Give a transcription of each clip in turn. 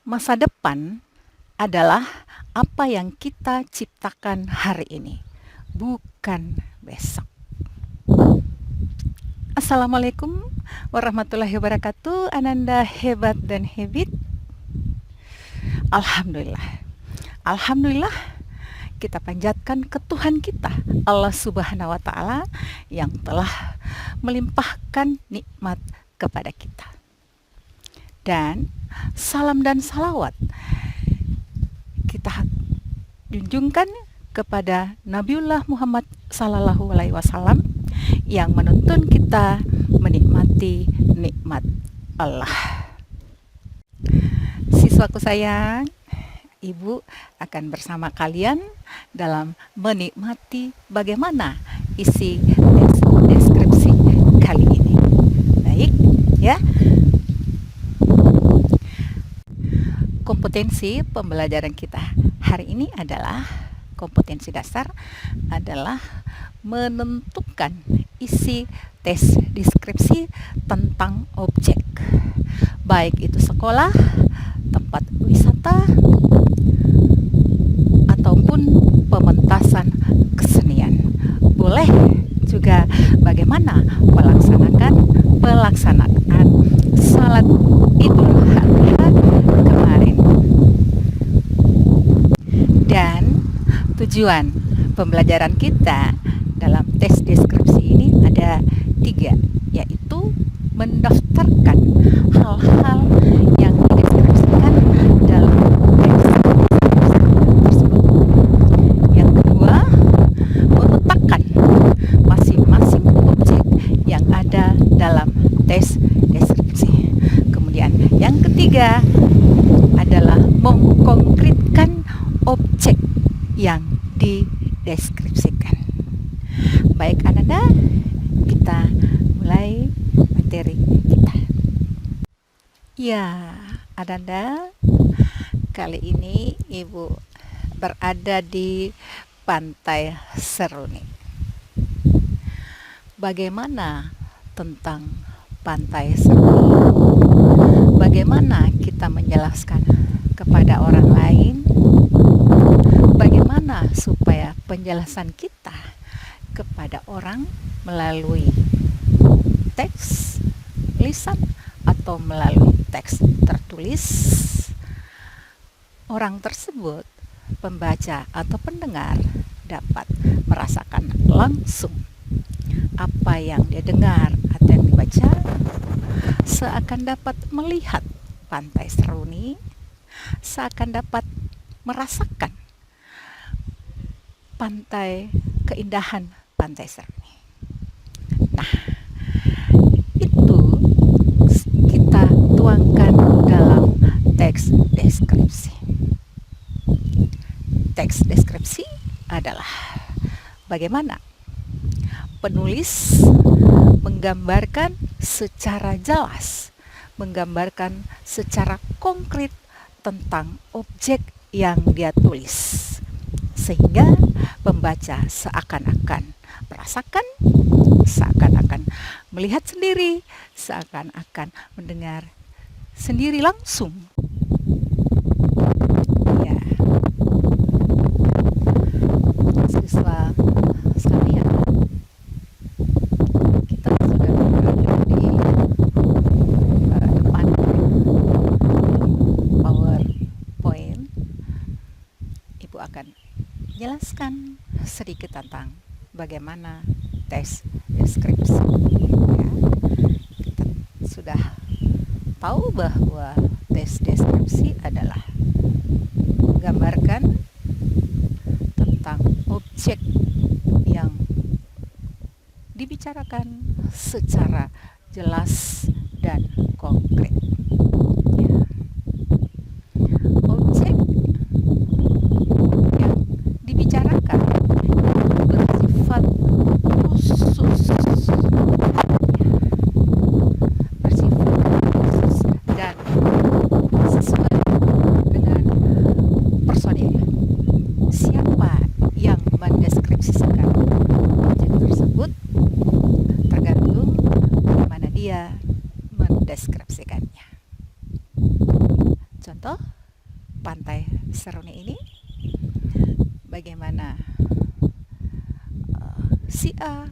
Masa depan adalah apa yang kita ciptakan hari ini, bukan besok. Assalamualaikum warahmatullahi wabarakatuh. Ananda hebat dan hebit. Alhamdulillah. Alhamdulillah kita panjatkan ke Tuhan kita, Allah Subhanahu wa Ta'ala, yang telah melimpahkan nikmat kepada kita. Dan salam dan salawat kita junjungkan kepada Nabiullah Muhammad Sallallahu Alaihi Wasallam yang menuntun kita menikmati nikmat Allah. Siswaku sayang, Ibu akan bersama kalian dalam menikmati bagaimana isi deskripsi kali ini. Baik, ya. Kompetensi pembelajaran kita hari ini adalah kompetensi dasar adalah menentukan isi tes deskripsi tentang objek, baik itu sekolah, tempat wisata, ataupun pementasan kesenian. Boleh juga bagaimana pelaksanaan salat Idul Adha kemarin. Dan tujuan pembelajaran kita dalam tes deskripsi ini ada 3, yaitu mendaftarkan hal-hal yang dideskripsikan dalam tes deskripsi tersebut. Yang kedua, memetakan masing-masing objek yang ada dalam tes deskripsi. Kemudian yang ketiga adalah mengkonkretkan objek yang dideskripsikan. Baik Ananda, kita mulai materi kita. Ya, Ananda, kali ini Ibu berada di Pantai Seruni. Bagaimana tentang Pantai Seruni? Bagaimana kita menjelaskan kepada orang lain? Bagaimana supaya penjelasan kita kepada orang melalui teks lisan atau melalui teks tertulis, orang tersebut, pembaca atau pendengar, dapat merasakan langsung apa yang dia dengar atau yang dibaca, seakan dapat melihat Pantai Seruni, seakan dapat merasakan keindahan Pantai Seruni. Nah, itu kita tuangkan dalam teks deskripsi. Teks deskripsi adalah bagaimana penulis menggambarkan secara jelas, menggambarkan secara konkret tentang objek yang dia tulis, sehingga pembaca seakan-akan merasakan, seakan-akan melihat sendiri, seakan-akan mendengar sendiri langsung. Ya, siswa sekalian, kita sudah berada di depan PowerPoint. Ibu akan jelaskan sedikit tentang bagaimana tes deskripsi. Ya, kita sudah tahu bahwa tes deskripsi adalah menggambarkan tentang objek yang dibicarakan secara jelas dan konkret. Ya. Objek yang dibicarakan bersifat khusus, dan sesuai dengan personil. Siapa yang mendeskripsikan objek tersebut tergantung bagaimana dia mendeskripsikannya. Contoh, Pantai Seruni ini, bagaimana si A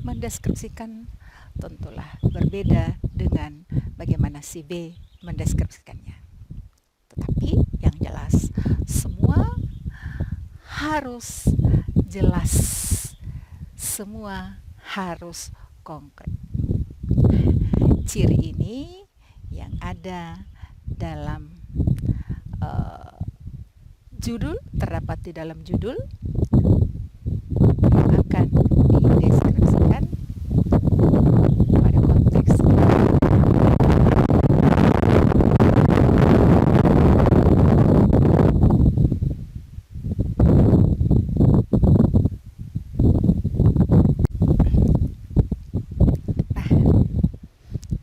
mendeskripsikan tentulah berbeda dengan bagaimana si B mendeskripsikannya. Tetapi yang jelas semua harus jelas, semua harus konkret. Ciri ini yang ada dalam judul, terdapat di dalam judul yang akan dideskripsikan pada konteks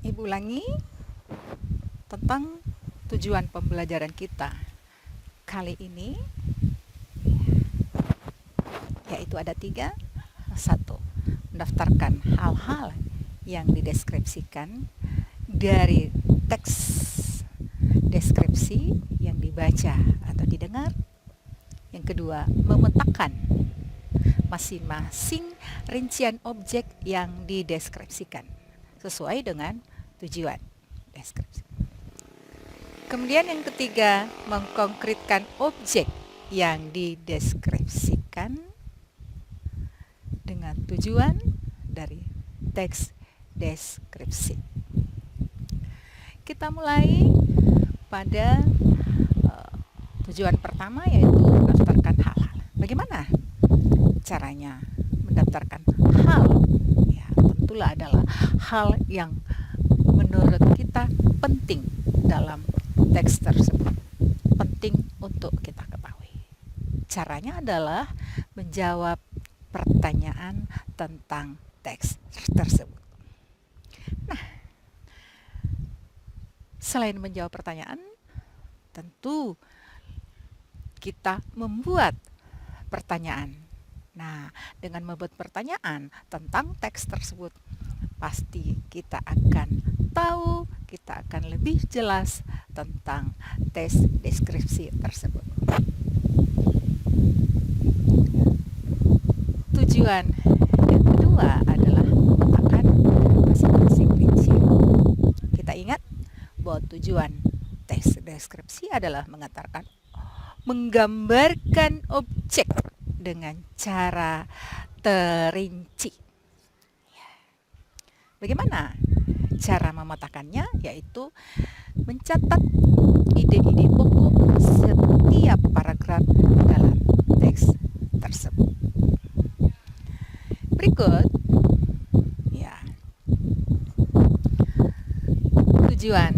Ibu ulangi tentang tujuan pembelajaran kita kali ini, yaitu ada 3. 1. Mendaftarkan hal-hal yang dideskripsikan dari teks deskripsi yang dibaca atau didengar. Yang kedua, memetakan masing-masing rincian objek yang dideskripsikan sesuai dengan tujuan deskripsi. Kemudian yang ketiga, mengkonkretkan objek yang dideskripsikan dengan tujuan dari teks deskripsi. Kita mulai pada tujuan pertama, yaitu mendaftarkan hal-hal. Bagaimana caranya mendaftarkan hal? Ya, tentulah adalah hal yang menurut kita penting dalam teks tersebut, penting untuk kita ketahui. Caranya adalah menjawab pertanyaan tentang teks tersebut. Nah, selain menjawab pertanyaan, tentu kita membuat pertanyaan. Nah, dengan membuat pertanyaan tentang teks tersebut, pasti kita akan tahu, kita akan lebih jelas tentang teks deskripsi tersebut. Tujuan yang kedua adalah memetakan masing-masing rincian. Kita ingat bahwa tujuan teks deskripsi adalah menggambarkan objek dengan cara terinci. Bagaimana cara memetakannya? Yaitu mencatat ide-ide pokok setiap paragraf dalam teks tersebut. Berikut, ya, tujuan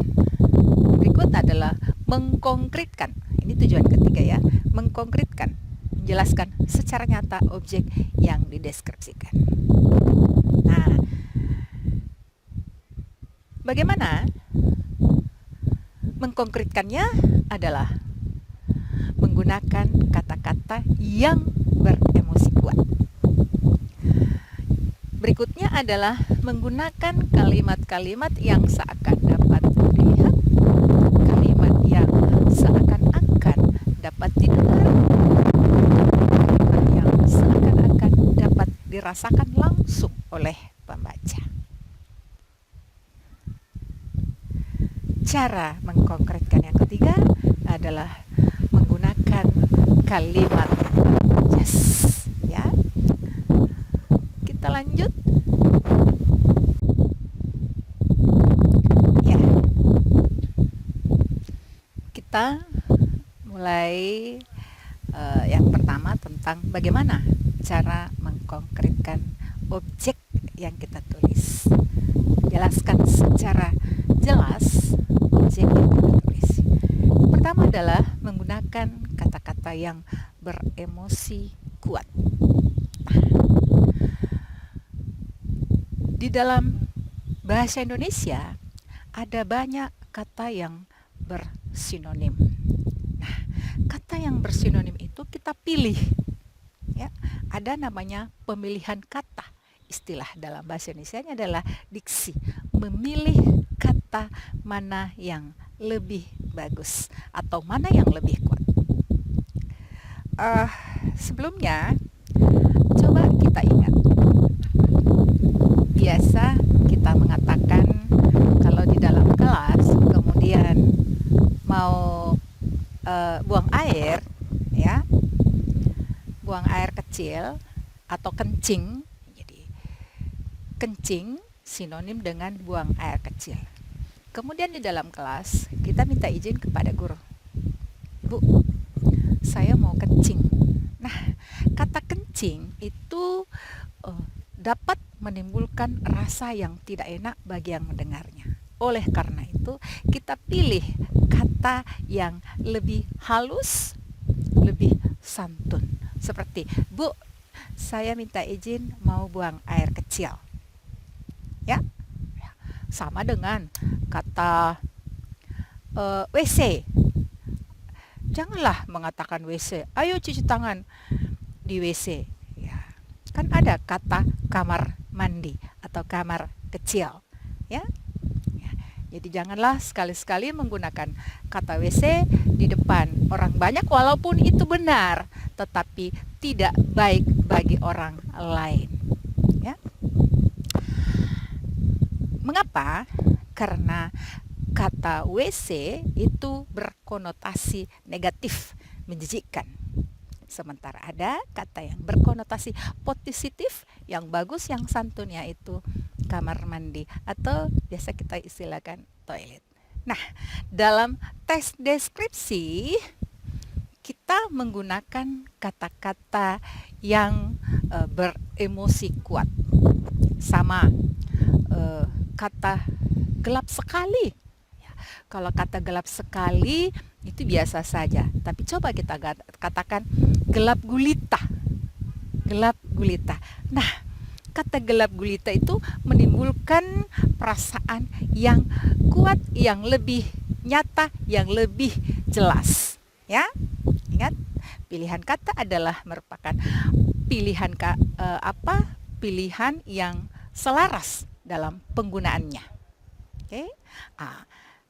berikut adalah mengkonkretkan. Ini tujuan ketiga, ya, mengkonkretkan, menjelaskan secara nyata objek yang dideskripsikan. Nah, bagaimana mengkonkretkannya? Adalah menggunakan kata-kata yang beremosi kuat. Berikutnya adalah menggunakan kalimat-kalimat yang seakan dapat dilihat, kalimat yang seakan-akan dapat didengar, kalimat yang seakan-akan dapat dirasakan langsung oleh pembaca. Cara mengkonkretkan yang ketiga adalah menggunakan kalimat yes, ya. Kita lanjut. Ya. Kita mulai yang pertama tentang bagaimana cara mengkonkretkan objek yang kita tulis. Jelaskan secara jelas objek yang kita tulis. Yang pertama adalah menggunakan kata-kata yang beremosi kuat. Di dalam bahasa Indonesia ada banyak kata yang bersinonim. Nah, kata yang bersinonim itu kita pilih, ya. Ada namanya pemilihan kata. Istilah dalam bahasa Indonesia adalah diksi, memilih kata mana yang lebih bagus atau mana yang lebih kuat. Eh, Sebelumnya, coba kita ingat, biasa kita mengatakan kalau di dalam kelas kemudian mau buang air, ya, buang air kecil atau kencing. Jadi kencing sinonim dengan buang air kecil. Kemudian di dalam kelas kita minta izin kepada guru, Bu, saya mau kencing. Nah, kata kencing itu dapat menimbulkan rasa yang tidak enak bagi yang mendengarnya. Oleh karena itu, kita pilih kata yang lebih halus, lebih santun. Seperti, Bu, saya minta izin mau buang air kecil. Ya, sama dengan kata WC. Janganlah mengatakan WC, ayo cuci tangan di WC. Ya, kan ada kata kamar mandi atau kamar kecil. Ya, jadi janganlah sekali-sekali menggunakan kata WC di depan orang banyak, walaupun itu benar, tetapi tidak baik bagi orang lain. Ya. Mengapa? Karena kata WC itu berkonotasi negatif, menjijikkan. Sementara ada kata yang berkonotasi positif, yang bagus, yang santun, yaitu kamar mandi atau biasa kita istilahkan toilet. Nah, dalam teks deskripsi kita menggunakan kata-kata yang beremosi kuat. Sama kata gelap sekali. Kalau kata gelap sekali itu biasa saja, tapi coba kita katakan gelap gulita. Gelap gulita. Nah, kata gelap gulita itu menimbulkan perasaan yang kuat, yang lebih nyata, yang lebih jelas. Ya, ingat, pilihan kata adalah merupakan pilihan pilihan yang selaras dalam penggunaannya. Oke.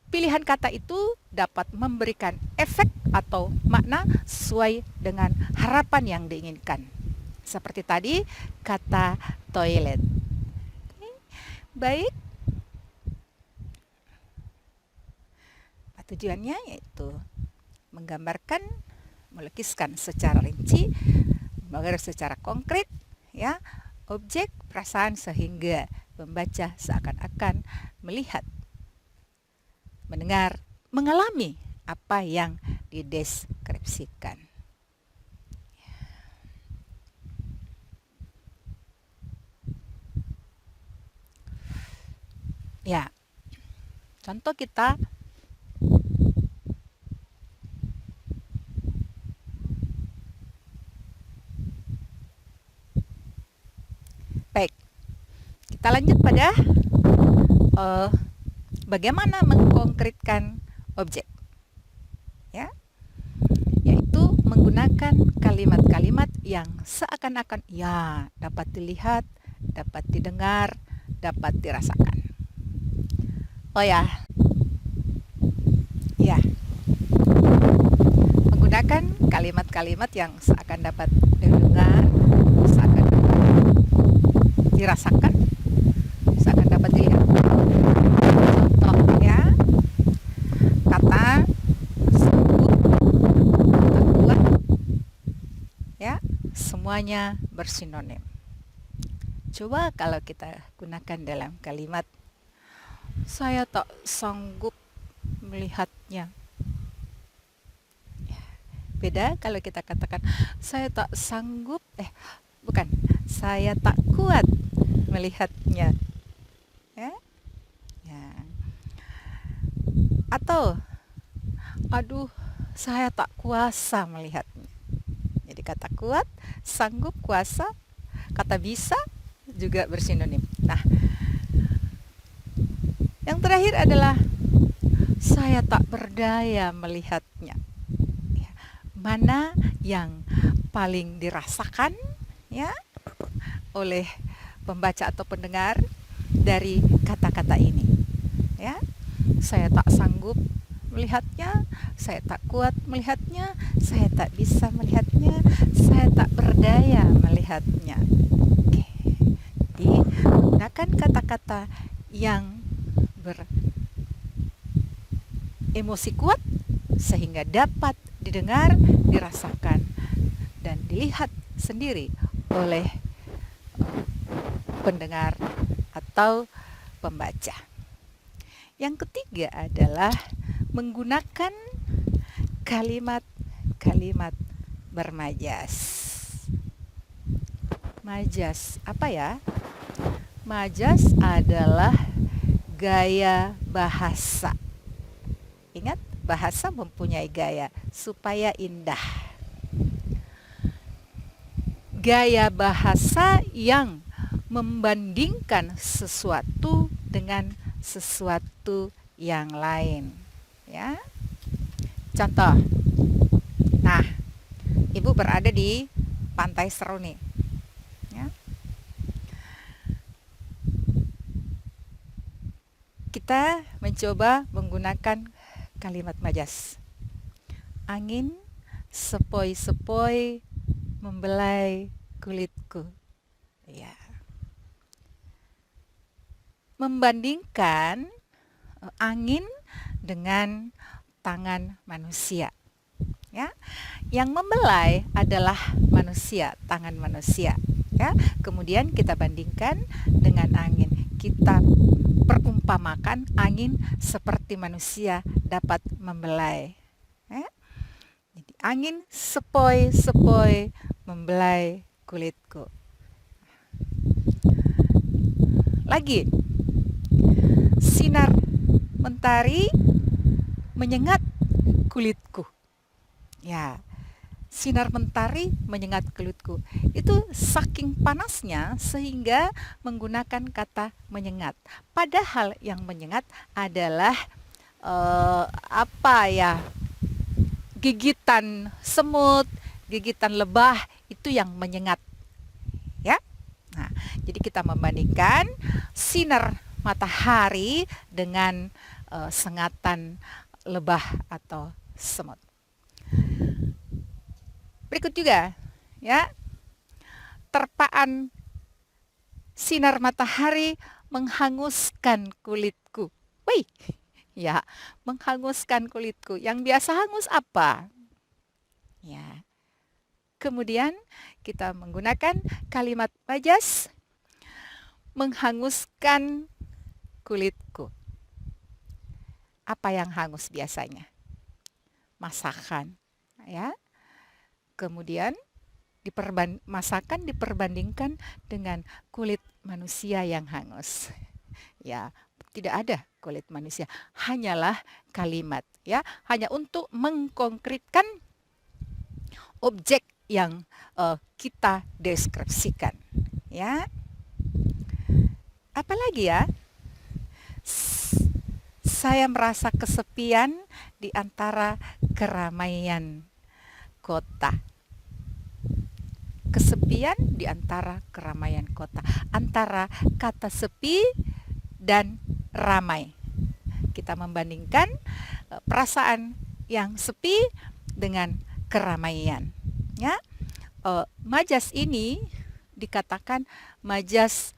Pilihan kata itu dapat memberikan efek atau makna sesuai dengan harapan yang diinginkan. Seperti tadi kata toilet. Oke. Baik. Tujuannya yaitu menggambarkan, melukiskan secara rinci, menggambar secara konkret, ya, objek perasaan sehingga pembaca seakan-akan melihat, mendengar, mengalami apa yang dideskripsikan. Ya, contoh kita baik. Kita lanjut pada bagaimana mengkonkretkan objek. Ya. Yaitu menggunakan kalimat-kalimat yang seakan-akan ya dapat dilihat, dapat didengar, dapat dirasakan. Oh ya. Ya. Menggunakan kalimat-kalimat yang seakan dapat didengar, seakan dirasakan, seakan dapat dilihat. Contohnya kata sanggup, kata kuat, ya, semuanya bersinonim. Coba kalau kita gunakan dalam kalimat, saya tak sanggup melihatnya. Beda kalau kita katakan saya tak sanggup, bukan, saya tak kuat melihatnya. Ya? Ya. Atau aduh, saya tak kuasa melihatnya. Jadi kata kuat, sanggup, kuasa, kata bisa juga bersinonim. Nah, yang terakhir adalah saya tak berdaya melihatnya. Ya, mana yang paling dirasakan, ya, oleh pembaca atau pendengar dari kata-kata ini? Ya, saya tak sanggup melihatnya, saya tak kuat melihatnya, saya tak bisa melihatnya, saya tak berdaya melihatnya. Oke. Jadi, gunakan kata-kata yang beremosi kuat sehingga dapat didengar, dirasakan, dan dilihat sendiri oleh pendengar atau pembaca. Yang ketiga adalah menggunakan kalimat-kalimat bermajas. Majas apa ya? Majas adalah gaya bahasa. Ingat, bahasa mempunyai gaya supaya indah. Gaya bahasa yang membandingkan sesuatu dengan sesuatu yang lain, ya. Contoh, nah, ibu berada di Pantai Seru nih, ya. Kita mencoba menggunakan kalimat majas. Angin sepoi-sepoi membelai kulitku. Ya. Membandingkan angin dengan tangan manusia. Ya. Yang membelai adalah manusia, tangan manusia. Ya. Kemudian kita bandingkan dengan angin. Kita perumpamakan angin seperti manusia dapat membelai. Ya. Jadi, angin sepoi-sepoi membelai kulitku. Lagi, sinar mentari menyengat kulitku. Ya, sinar mentari menyengat kulitku. Itu saking panasnya sehingga menggunakan kata menyengat. Padahal yang menyengat adalah gigitan semut, gigitan lebah, itu yang menyengat. Ya. Nah, jadi kita membandingkan sinar matahari dengan sengatan lebah atau semut. Berikut juga, ya. Terpaan sinar matahari menghanguskan kulitku. Wih, ya, menghanguskan kulitku. Yang biasa hangus apa? Ya. Kemudian kita menggunakan kalimat majas menghanguskan kulitku. Apa yang hangus biasanya? Masakan, ya. Kemudian masakan diperbandingkan dengan kulit manusia yang hangus. Ya, tidak ada kulit manusia, hanyalah kalimat, ya, hanya untuk mengkonkretkan objek yang kita deskripsikan, ya. Apalagi ya? Saya merasa kesepian di antara keramaian kota. Kesepian di antara keramaian kota. Antara kata sepi dan ramai. Kita membandingkan perasaan yang sepi dengan keramaian. Ya, majas ini dikatakan majas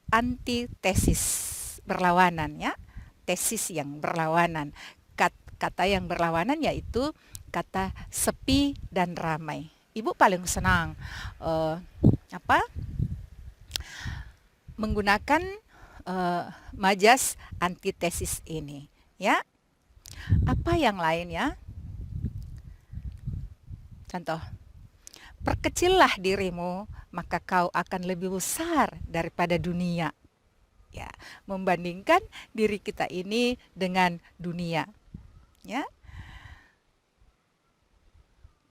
antitesis, berlawanan, ya. Tesis yang berlawanan. Kata yang berlawanan yaitu kata sepi dan ramai. Ibu paling senang menggunakan majas antitesis ini, ya. Apa yang lain, ya? Contoh, perkecillah dirimu, maka kau akan lebih besar daripada dunia. Ya, membandingkan diri kita ini dengan dunia. Ya.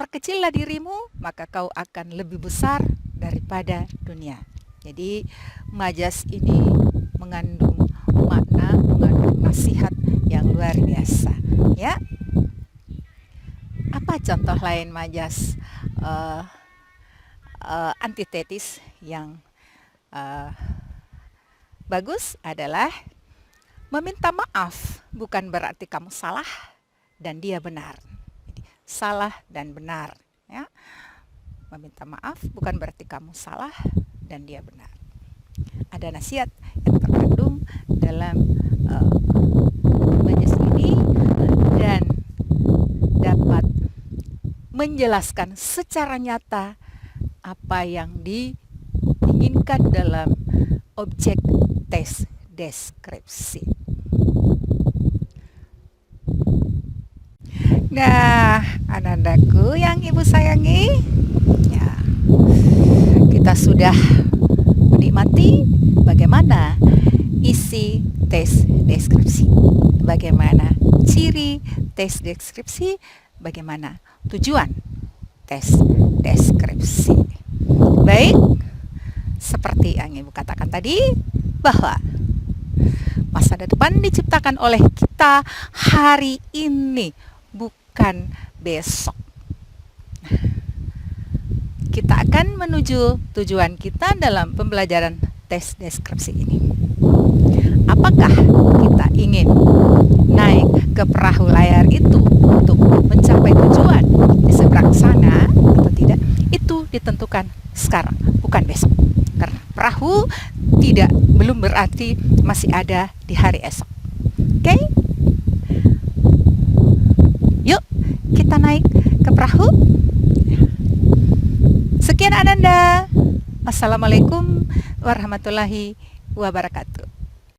Perkecillah dirimu, maka kau akan lebih besar daripada dunia. Jadi, majas ini mengandung makna, mengandung nasihat yang luar biasa. Ya. Apa contoh lain majas antitesis yang bagus adalah Meminta maaf bukan berarti kamu salah dan dia benar. Jadi, salah dan benar, ya. Meminta maaf bukan berarti kamu salah dan dia benar. Ada nasihat yang terkandung dalam majelis ini dan dapat menjelaskan secara nyata apa yang diinginkan dalam objek tes deskripsi. Nah, anak-anakku yang ibu sayangi, ya, kita sudah menikmati bagaimana isi tes deskripsi, bagaimana ciri tes deskripsi, bagaimana tujuan tes deskripsi. Baik, seperti yang ibu katakan tadi, bahwa masa depan diciptakan oleh kita hari ini, bukan besok. Kita akan menuju tujuan kita dalam pembelajaran tes deskripsi ini. Apakah kita ingin naik ke perahu layar itu untuk mencapai tujuan di seberang sana atau tidak? Itu ditentukan sekarang, bukan besok. Karena perahu belum berarti masih ada di hari esok. Oke? Yuk, kita naik ke perahu. Sekian Ananda. Assalamualaikum warahmatullahi wabarakatuh.